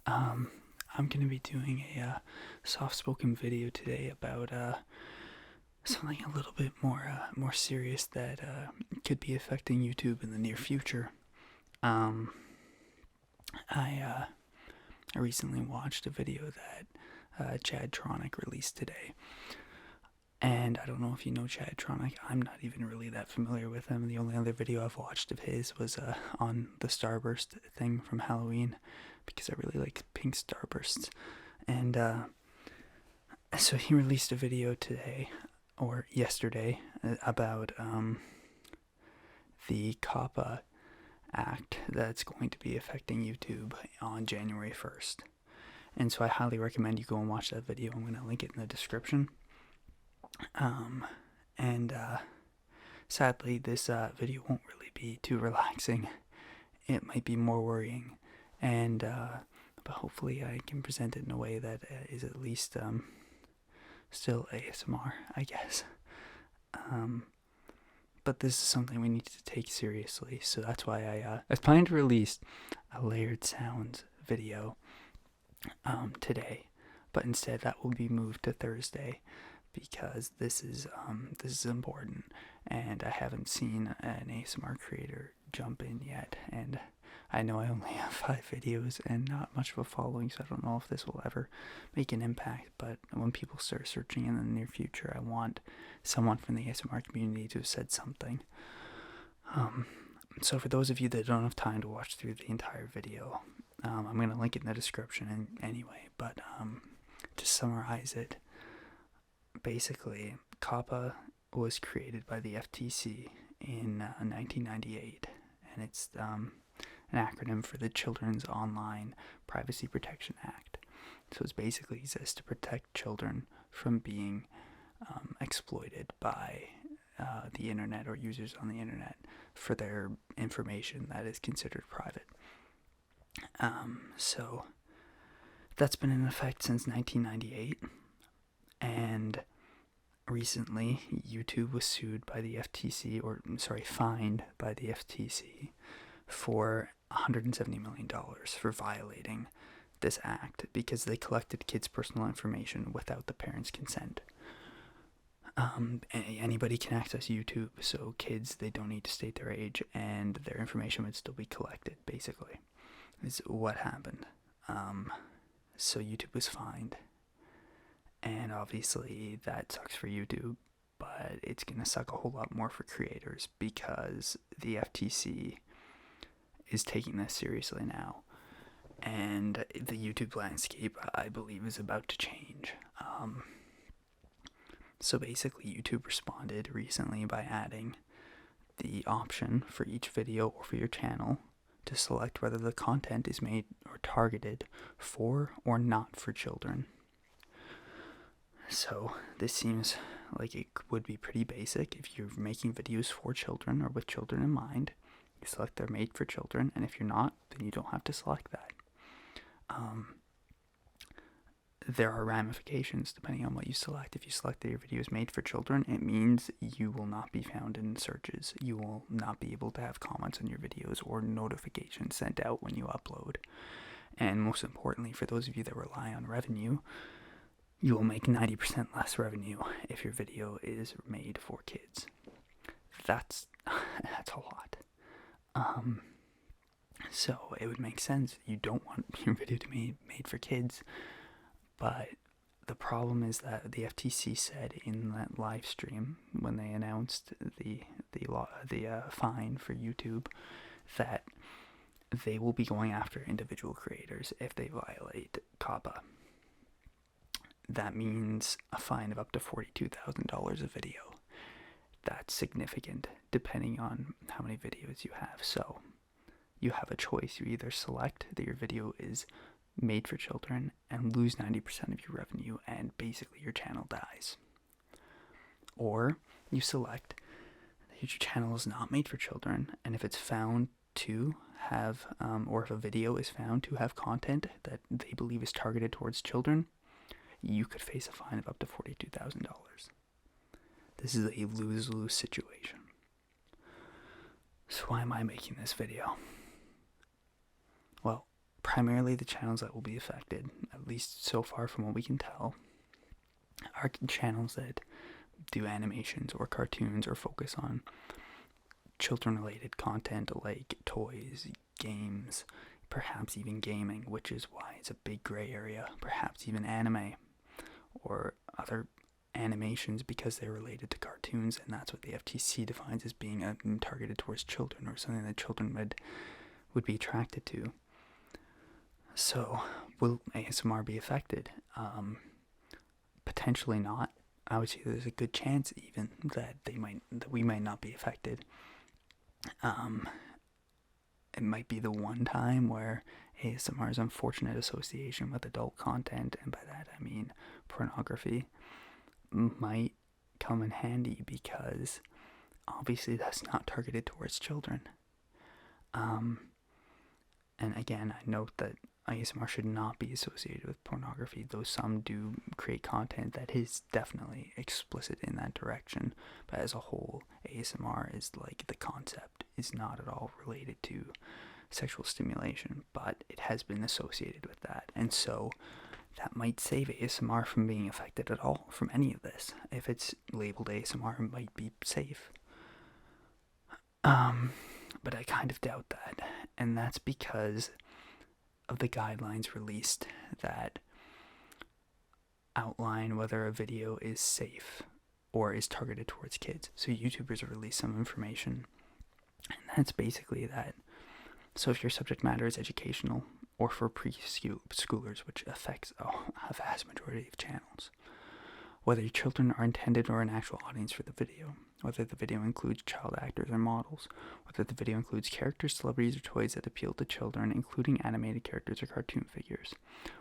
I'm going to be doing a soft-spoken video today about something a little bit more serious that could be affecting YouTube in the near future. Um, I recently watched a video that Chad Tronic released today, and I don't know if you know Chad Tronic. I'm not even really that familiar with him. The only other video I've watched of his was on the Starburst thing from Halloween, because I really like pink starbursts. And so he released a video today, or yesterday, about the COPPA Act that's going to be affecting YouTube on January 1st. And so I highly recommend you go and watch that video. I'm going to link it in the description. And sadly, this video won't really be too relaxing. It might be more worrying, and but hopefully I can present it in a way that is at least still ASMR, I guess. But this is something we need to take seriously, so that's why I was planning to release a layered sounds video today, but instead that will be moved to Thursday, because this is important, and I haven't seen an ASMR creator jump in yet, and I know I only have 5 videos and not much of a following, so I don't know if this will ever make an impact. But when people start searching in the near future, I want someone from the ASMR community to have said something. So for those of you that don't have time to watch through the entire video, I'm going to link it in the description anyway, but to summarize it, basically, COPPA was created by the FTC in 1998, and it's an acronym for the Children's Online Privacy Protection Act. So it basically exists to protect children from being exploited by the internet or users on the internet for their information that is considered private. So that's been in effect since 1998, and recently YouTube was sued by the FTC, fined by the FTC for $170 million for violating this act, because they collected kids' personal information without the parents' consent. Anybody can access YouTube, so kids, they don't need to state their age, and their information would still be collected, basically, is what happened. So YouTube was fined, and obviously that sucks for YouTube, but it's going to suck a whole lot more for creators, because the FTC is taking this seriously now, and the YouTube landscape, I believe, is about to change. So basically, YouTube responded recently by adding the option for each video or for your channel to select whether the content is made or targeted for or not for children. So this seems like it would be pretty basic. If you're making videos for children or with children in mind, you select they're made for children, and if you're not, then you don't have to select that. There are ramifications depending on what you select. If you select that your video is made for children, it means you will not be found in searches. You will not be able to have comments on your videos or notifications sent out when you upload. And most importantly, for those of you that rely on revenue, you will make 90% less revenue if your video is made for kids. That's a lot. So it would make sense. You don't want your video to be made for kids, but the problem is that the FTC said in that live stream when they announced the fine for YouTube that they will be going after individual creators if they violate COPPA. That means a fine of up to $42,000 a video. That's significant, depending on how many videos you have. So you have a choice. You either select that your video is made for children and lose 90% of your revenue, and basically your channel dies. Or you select that your channel is not made for children, and if it's found to have, or if a video is found to have content that they believe is targeted towards children, you could face a fine of up to $42,000. This is a lose-lose situation. So why am I making this video? Well, primarily the channels that will be affected, at least so far from what we can tell, are channels that do animations or cartoons or focus on children-related content like toys, games, perhaps even gaming, which is why it's a big gray area, perhaps even anime or other animations because they're related to cartoons, and that's what the FTC defines as being targeted towards children or something that children would be attracted to. So, will ASMR be affected? Potentially not. I would say there's a good chance even that we might not be affected. It might be the one time where ASMR's unfortunate association with adult content, and by that I mean pornography, might come in handy because obviously that's not targeted towards children. And again, I note that ASMR should not be associated with pornography, though some do create content that is definitely explicit in that direction. But as a whole, ASMR is like the concept is not at all related to sexual stimulation, but it has been associated with that. And so that might save ASMR from being affected at all from any of this. If it's labeled ASMR, it might be safe. But I kind of doubt that. And that's because of the guidelines released that outline whether a video is safe or is targeted towards kids. So YouTubers have released some information, and that's basically that. So if your subject matter is educational or for preschoolers, which affects a vast majority of channels, whether your children are intended or an actual audience for the video, whether the video includes child actors or models, whether the video includes characters, celebrities, or toys that appeal to children, including animated characters or cartoon figures,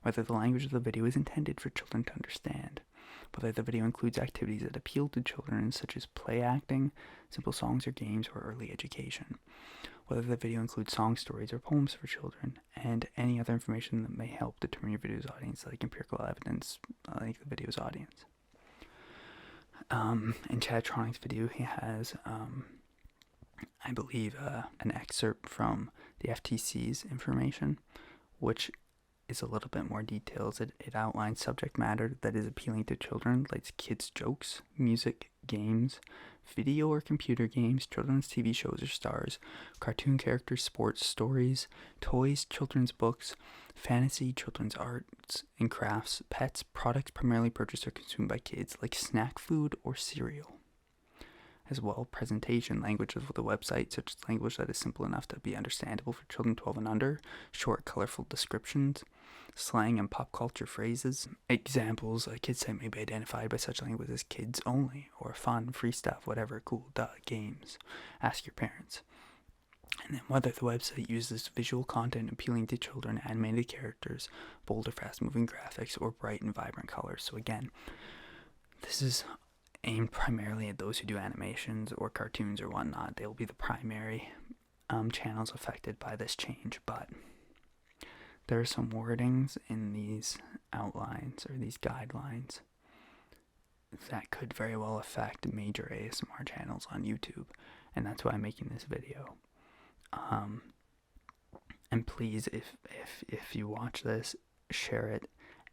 whether the language of the video is intended for children to understand, whether the video includes activities that appeal to children such as play acting, simple songs or games, or early education, whether the video includes song stories or poems for children, and any other information that may help determine your video's audience, like empirical evidence, like the video's audience. In Chadtronics' video, he has, I believe, an excerpt from the FTC's information, which is a little bit more details. It outlines subject matter that is appealing to children, like kids' jokes, music, games, video or computer games, children's TV shows or stars, cartoon characters, sports, stories, toys, children's books, fantasy, children's arts and crafts, pets, products primarily purchased or consumed by kids, like snack food or cereal. As well, presentation, language of the website, such as language that is simple enough to be understandable for children 12 and under, short, colorful descriptions, slang and pop culture phrases. Examples, a kid's site may be identified by such language as kids only, or fun, free stuff, whatever, cool, games. Ask your parents. And then whether the website uses visual content appealing to children, animated characters, bold or fast-moving graphics, or bright and vibrant colors. So again, this is aimed primarily at those who do animations or cartoons or whatnot. They will be the primary channels affected by this change, but there are some wordings in these outlines or these guidelines that could very well affect major ASMR channels on YouTube, and that's why I'm making this video. And please, if you watch this, share it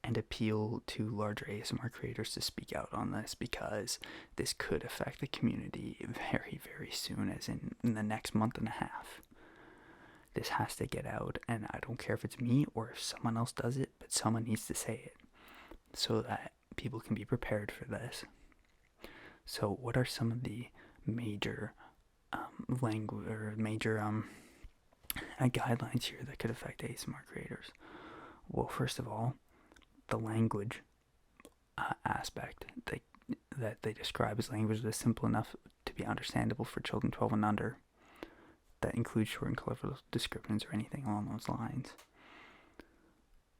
and appeal to larger ASMR creators to speak out on this, because this could affect the community very, very soon, as in the next month and a half. This has to get out, and I don't care if it's me or if someone else does it, but someone needs to say it so that people can be prepared for this. So what are some of the major guidelines here that could affect ASMR creators? Well, first of all, the language aspect that they describe as language that is simple enough to be understandable for children 12 and under, that includes short and colorful descriptions or anything along those lines.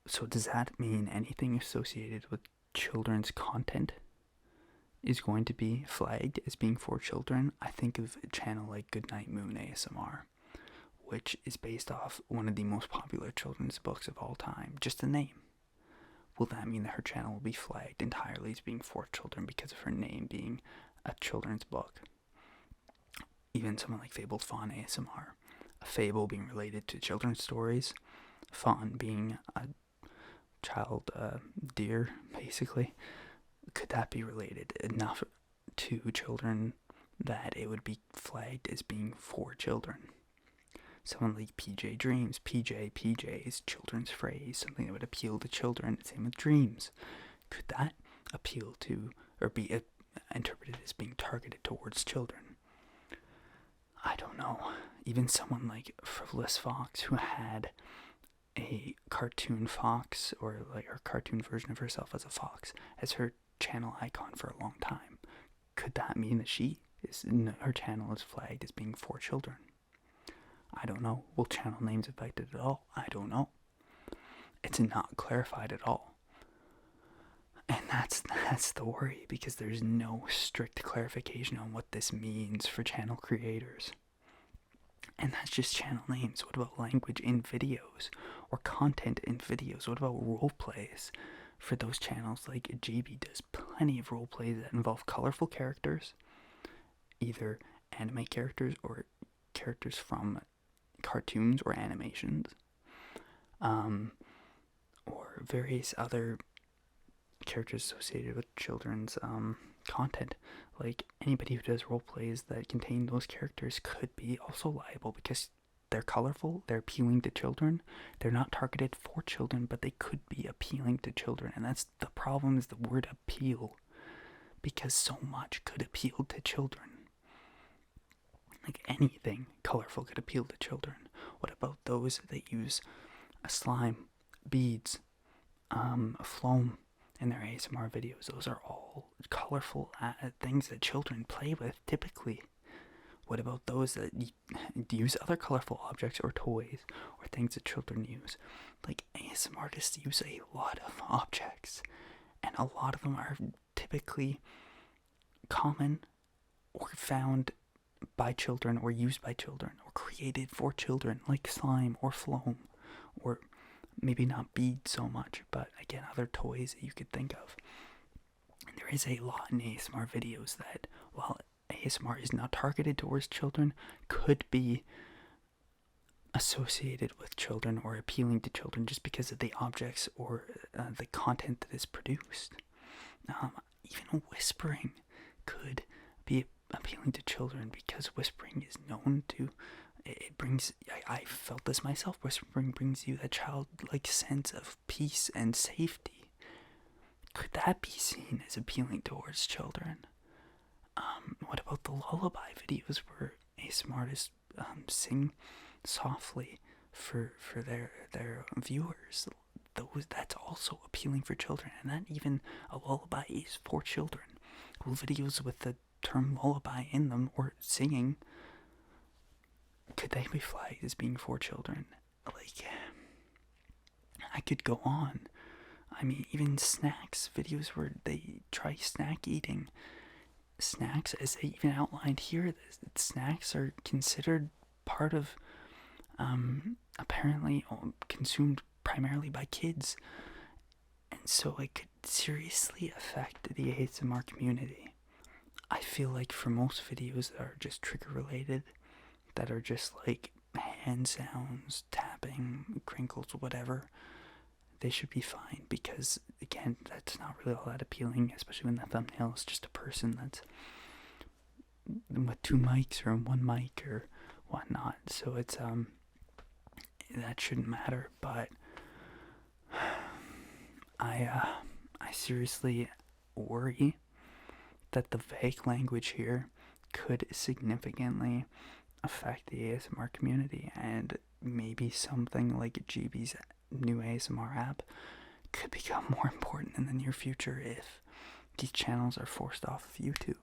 So does that mean anything associated with children's content is going to be flagged as being for children? I think of a channel like Goodnight Moon ASMR, which is based off one of the most popular children's books of all time. Just the name. Will that mean that her channel will be flagged entirely as being for children because of her name being a children's book? Even someone like Fabled Fawn ASMR, a fable being related to children's stories, fawn being a child deer, basically, could that be related enough to children that it would be flagged as being for children? Someone like PJ Dreams. PJ is children's phrase, something that would appeal to children. Same with Dreams. Could that appeal to, or be interpreted as being targeted towards children? I don't know. Even someone like Frivolous Fox, who had a cartoon fox, or like a cartoon version of herself as a fox, as her channel icon for a long time. Could that mean that her channel is flagged as being for children? I don't know. Will channel names affect it at all? I don't know. It's not clarified at all. And that's the worry, because there's no strict clarification on what this means for channel creators. And that's just channel names. What about language in videos, or content in videos? What about role plays for those channels? Like JB does plenty of role plays that involve colorful characters, either anime characters or characters from cartoons or animations, or various other characters associated with children's content. Like, anybody who does role plays that contain those characters could be also liable, because they're colorful, they're appealing to children. They're not targeted for children, but they could be appealing to children. And that's the problem, is the word appeal, because so much could appeal to children. Like, anything colorful could appeal to children. What about those that use slime, beads, foam in their ASMR videos? Those are all colorful things that children play with typically. What about those that use other colorful objects or toys or things that children use? Like, ASMR artists use a lot of objects, and a lot of them are typically common or found by children or used by children or created for children, like slime or foam, or maybe not beads so much, but again, other toys that you could think of. And there is a lot in ASMR videos that, while ASMR is not targeted towards children, could be associated with children or appealing to children just because of the objects or the content that is produced. Even whispering could be appealing to children, because whispering is known to, it brings, I felt this myself, whispering brings you that childlike sense of peace and safety. Could that be seen as appealing towards children? What about the lullaby videos where ASMR artists sing softly for their viewers? That's also appealing for children, and that even a lullaby is for children. Well, videos with the term lullaby in them, or singing, could they be flagged as being for children? Like, I could go on. I mean, even snacks, videos where they try snack eating. Snacks, as they even outlined here, snacks are considered part of, apparently consumed primarily by kids. And so it could seriously affect the ASMR community. I feel like for most videos that are just trigger related, that are just like hand sounds, tapping, crinkles, whatever, they should be fine, because again, that's not really all that appealing, especially when the thumbnail is just a person that's with two mics or one mic or whatnot. So it's that shouldn't matter. But I seriously worry that the vague language here could significantly affect the ASMR community, and maybe something like GB's new ASMR app could become more important in the near future if these channels are forced off of YouTube.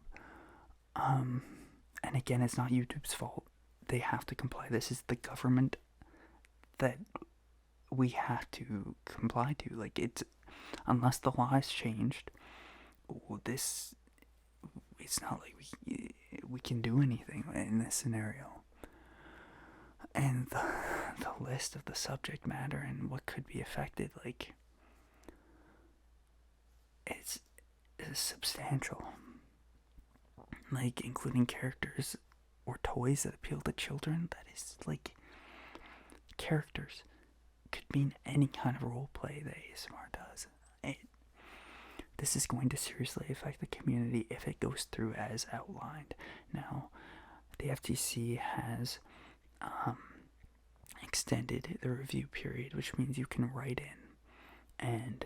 And again, it's not YouTube's fault. They have to comply. This is the government that we have to comply to. Like, it's, unless the law has changed, it's not like we can do anything in this scenario. And the list of the subject matter and what could be affected, like, it's substantial. Like, including characters or toys that appeal to children. That is, like, characters could mean any kind of role play that ASMR does. This is going to seriously affect the community if it goes through as outlined. Now, the FTC has extended the review period, which means you can write in and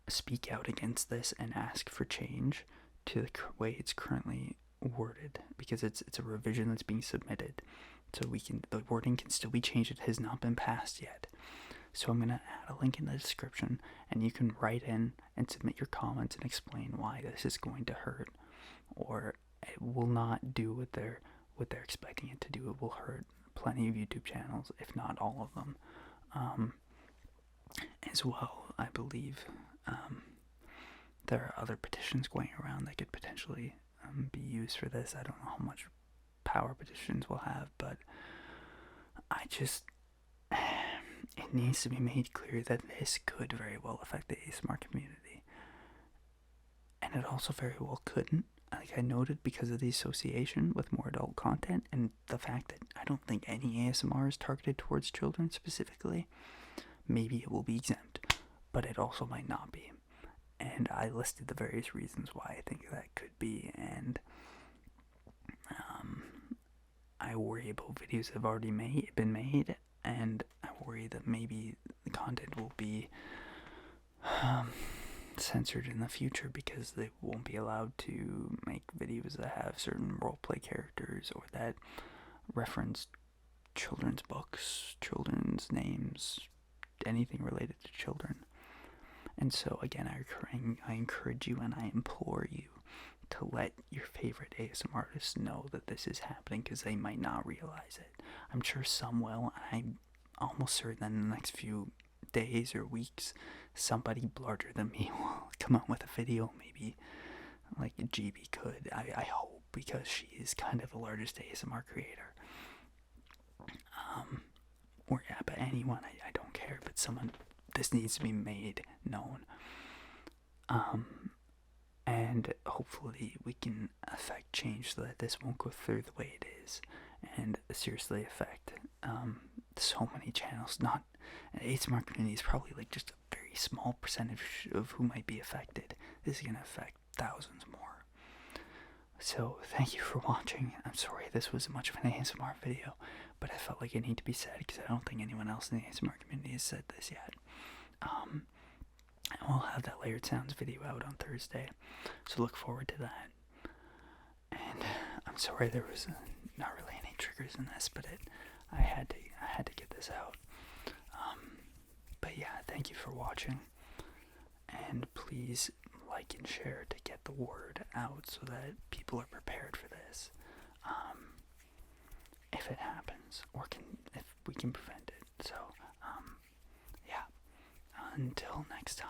speak out against this and ask for change to the way it's currently worded, because it's a revision that's being submitted. So the wording can still be changed. It has not been passed yet. So I'm going to add a link in the description, and you can write in and submit your comments and explain why this is going to hurt, or it will not do what they're expecting it to do. It will hurt plenty of YouTube channels, if not all of them. As well, I believe there are other petitions going around that could potentially be used for this. I don't know how much power petitions will have, but it needs to be made clear that this could very well affect the ASMR community. And it also very well couldn't, like I noted, because of the association with more adult content and the fact that I don't think any ASMR is targeted towards children specifically. Maybe it will be exempt, but it also might not be. And I listed the various reasons why I think that could be, and I worry about videos that have already been made, and I worry that maybe the content will be censored in the future because they won't be allowed to make videos that have certain roleplay characters or that reference children's books, children's names, anything related to children. And so again, I encourage you and I implore you to let your favorite ASMR artists know that this is happening, because they might not realize it. I'm sure some will. I'm almost certain that in the next few days or weeks, somebody larger than me will come out with a video, maybe like GB could. I hope, because she is kind of the largest ASMR creator. Or yeah, but anyone, I don't care, but someone, this needs to be made known. And hopefully we can affect change so that this won't go through the way it is and seriously affect so many channels. Not an ASMR community is probably like just a very small percentage of who might be affected. This is going to affect thousands more. So thank you for watching. I'm sorry this was much of an ASMR video, but I felt like it needed to be said because I don't think anyone else in the ASMR community has said this yet. And we'll have that layered sounds video out on Thursday, so look forward to that. And I'm sorry there was not really any triggers in this, but I had to get this out. But yeah, thank you for watching, and please like and share to get the word out so that people are prepared for this. If it happens, or if we can prevent it. So yeah, until next time.